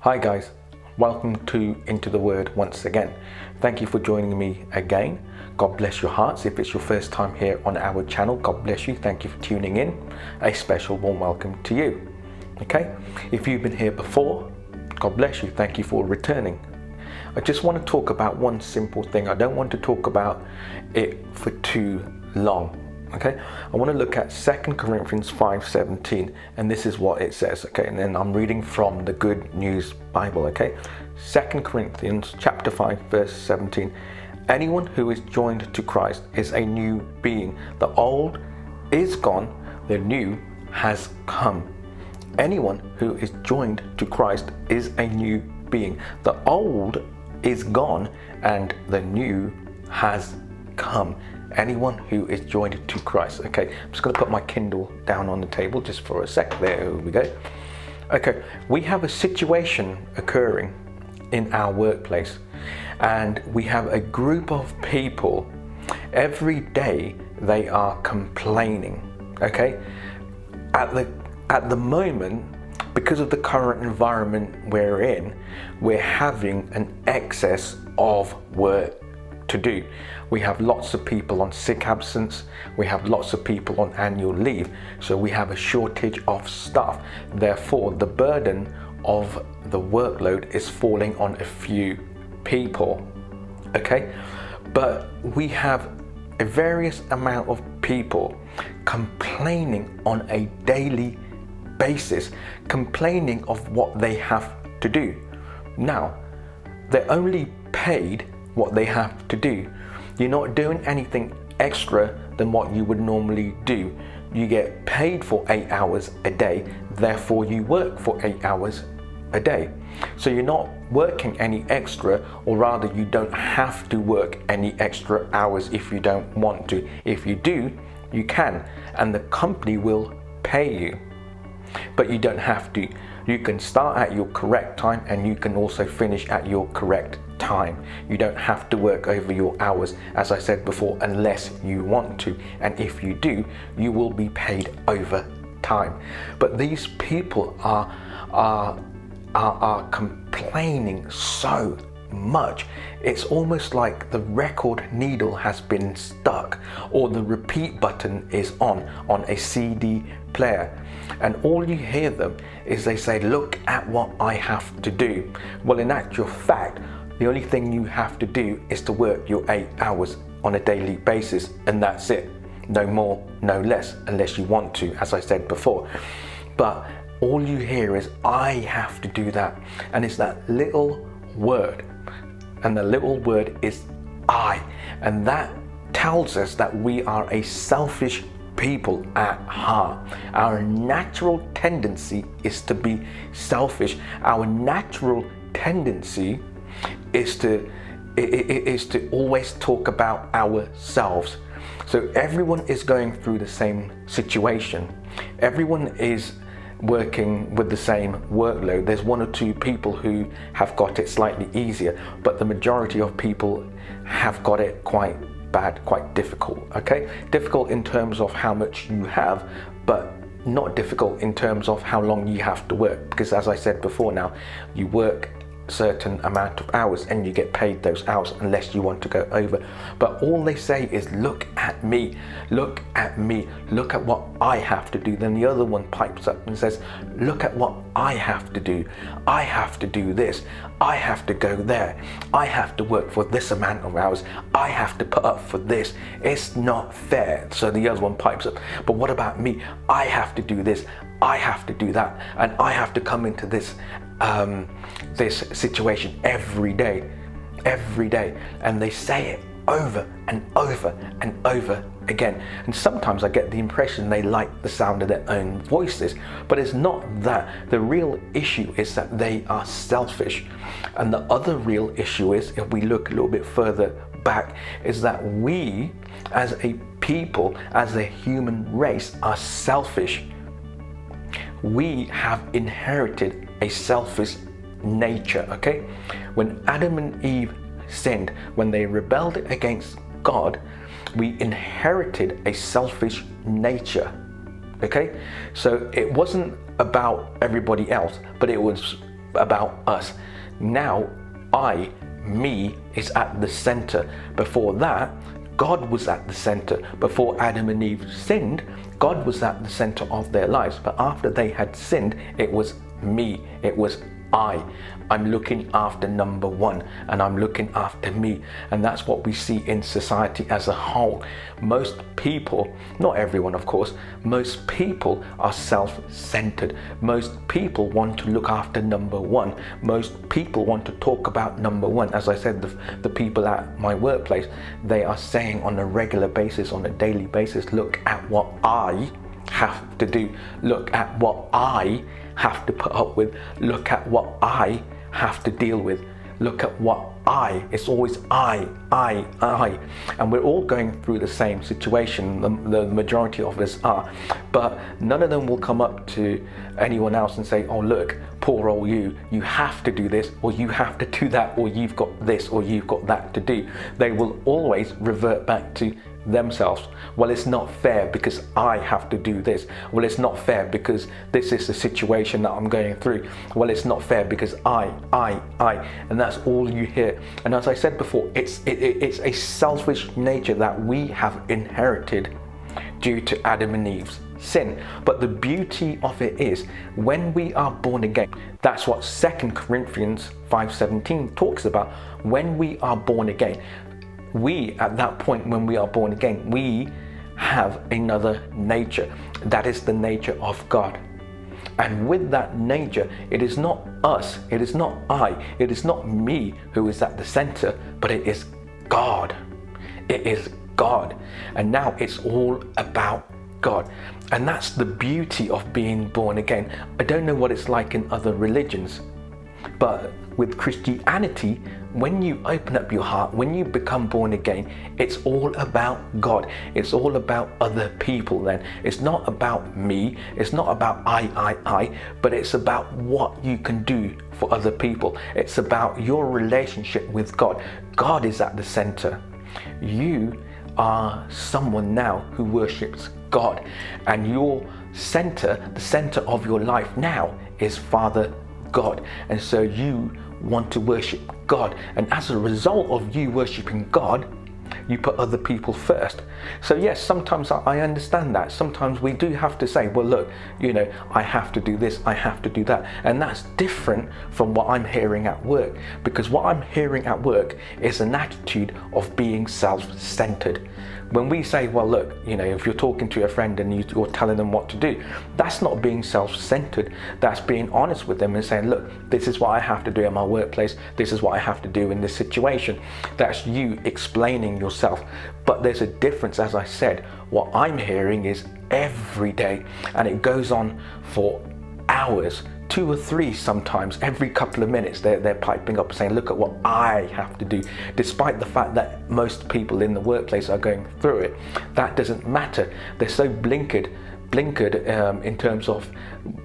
Hi guys, welcome to Into the Word once again. Thank you for joining me again. God bless your hearts. If it's your first time here on our channel, God bless you. Thank you for tuning in. A special warm welcome to you. Okay, if you've been here before, God bless you. Thank you for returning. I just want to talk about one simple thing. I don't want to talk about it for too long. Okay, I want to look at 2 Corinthians 5:17, and this is what it says. Okay, and then I'm reading from the Good News Bible. Okay, 2 Corinthians chapter 5 verse 17. Anyone who is joined to Christ is a new being. The old is gone, the new has come. Anyone who is joined to Christ is a new being. The old is gone and the new has come. Anyone who is joined to Christ. Okay, I'm just going to put my Kindle down on the table just for a sec. There we go. Okay, we have a situation occurring in our workplace, and we have a group of people. Every day they are complaining. Okay, at the moment, because of the current environment we're in, we're having an excess of work to do. We have lots of people on sick absence, we have lots of people on annual leave, so we have a shortage of staff. Therefore, the burden of the workload is falling on a few people. Okay, but we have a various amount of people complaining on a daily basis, complaining of what they have to do. Now, they're only paid what they have to do. You're not doing anything extra than what you would normally do. You get paid for 8 hours a day, therefore you work for 8 hours a day. So you're not working any extra, or rather you don't have to work any extra hours if you don't want to. If you do, you can, and the company will pay you. But you don't have to. You can start at your correct time and you can also finish at your correct time. You don't have to work over your hours, as I said before, unless you want to. And if you do, you will be paid overtime. But these people are complaining so much. It's almost like the record needle has been stuck, or the repeat button is on a CD player, and all you hear them is they say, look at what I have to do. Well, in actual fact, the only thing you have to do is to work your 8 hours on a daily basis, and that's it. No more, no less, unless you want to, as I said before. But all you hear is, I have to do that, and it's that little word, and the little word is I, and that tells us that we are a selfish people at heart. Our natural tendency is to be selfish. Our natural tendency is to always talk about ourselves. So everyone is going through the same situation. Everyone is working with the same workload. There's one or two people who have got it slightly easier, but the majority of people have got it quite bad, quite difficult. Okay, difficult in terms of how much you have, but not difficult in terms of how long you have to work, because as I said before, now you work certain amount of hours and you get paid those hours unless you want to go over. But all they say is, look at me, look at me, look at what I have to do. Then the other one pipes up and says, look at what I have to do. I have to do this, I have to go there, I have to work for this amount of hours, I have to put up for this. It's not fair. So the other one pipes up, but what about me? I have to do this, I have to do that, and I have to come into this situation every day, and they say it over and over and over again. And sometimes I get the impression they like the sound of their own voices, but it's not that. The real issue is that they are selfish, and the other real issue is, if we look a little bit further back, is that we as a people, as a human race, are selfish. We have inherited a selfish nature. Okay, when Adam and Eve sinned, when they rebelled against God, we inherited a selfish nature. Okay, so it wasn't about everybody else, but it was about us. Now me is at the center. Before that, God was at the center. Before Adam and Eve sinned, God was at the center of their lives. But after they had sinned, it was me. It was I'm looking after number one, and I'm looking after me. And that's what we see in society as a whole. Most people, not everyone of course, most people are self-centered. Most people want to look after number one. Most people want to talk about number one. As I said, the people at my workplace, they are saying on a regular basis, on a daily basis, look at what I have to do. Look at what I have to put up with. Look at what I have to deal with. Look at what it's always I. And we're all going through the same situation. The majority of us are. But none of them will come up to anyone else and say, oh look, poor old you have to do this, or you have to do that, or you've got this, or you've got that to do. They will always revert back to themselves. Well, it's not fair because I have to do this. Well, it's not fair because this is the situation that I'm going through. Well, it's not fair because I, and that's all you hear. And as I said before, it's a selfish nature that we have inherited due to Adam and Eve's sin. But the beauty of it is, when we are born again, that's what 2 Corinthians 5:17 talks about. When we are born again, we, at that point when we are born again, we have another nature. That is the nature of God. And with that nature, it is not us, it is not I, it is not me who is at the center, but it is God. It is God. And now it's all about God. And that's the beauty of being born again. I don't know what it's like in other religions, but with Christianity, when you open up your heart, when you become born again, it's all about God. It's all about other people then. It's not about me. It's not about I, but it's about what you can do for other people. It's about your relationship with God. God is at the center. You are someone now who worships God, and your center, the center of your life now, is Father God. And so you want to worship God, and as a result of you worshiping God, you put other people first. So yes, sometimes I understand that. Sometimes we do have to say, well look, I have to do this, I have to do that. And that's different from what I'm hearing at work, because what I'm hearing at work is an attitude of being self-centered. When we say, well look, if you're talking to a friend and you're telling them what to do, that's not being self-centered. That's being honest with them and saying, look, this is what I have to do in my workplace, this is what I have to do in this situation. That's you explaining yourself. But there's a difference, as I said. What I'm hearing is every day, and it goes on for hours, 2 or 3 sometimes, every couple of minutes they're piping up saying, look at what I have to do, despite the fact that most people in the workplace are going through it. That doesn't matter. They're so blinkered in terms of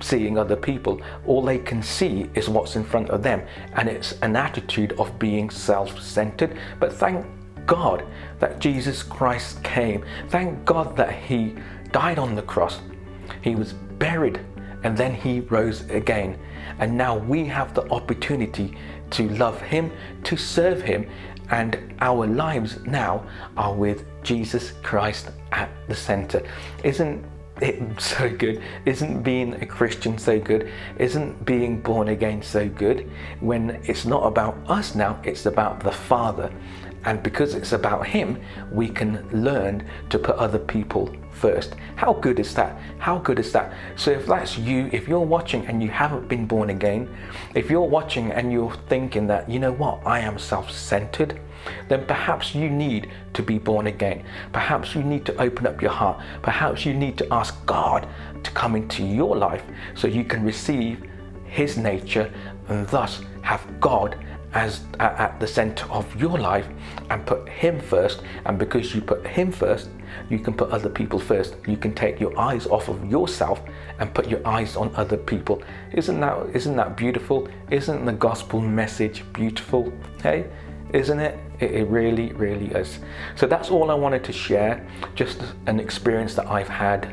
seeing other people. All they can see is what's in front of them, and it's an attitude of being self-centered. But thank God that Jesus Christ came. Thank God that he died on the cross. He was buried, and then he rose again. And now we have the opportunity to love him, to serve him, and our lives now are with Jesus Christ at the center. Isn't it so good? Isn't being a Christian so good? Isn't being born again so good? When it's not about us now, it's about the Father. And because it's about him, we can learn to put other people first. How good is that? How good is that? So if that's you, if you're watching and you haven't been born again, if you're watching and you're thinking that, you know what, I am self-centered, then perhaps you need to be born again. Perhaps you need to open up your heart. Perhaps you need to ask God to come into your life so you can receive his nature and thus have God as at the center of your life and put him first. And because you put him first, you can put other people first. You can take your eyes off of yourself and put your eyes on other people. Isn't that beautiful? Isn't the gospel message beautiful? Hey, isn't it? It really, really is. So that's all I wanted to share, just an experience that I've had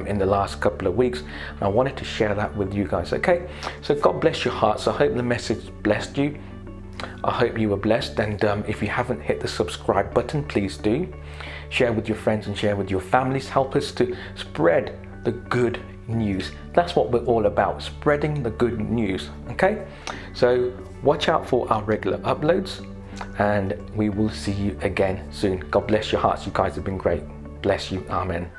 in the last couple of weeks. And I wanted to share that with you guys, okay? So God bless your hearts. I hope the message blessed you. I hope you were blessed, and if you haven't hit the subscribe button, please do. Share with your friends and share with your families. Help us to spread the good news. That's what we're all about, spreading the good news, okay? So watch out for our regular uploads, and we will see you again soon. God bless your hearts. You guys have been great. Bless you. Amen.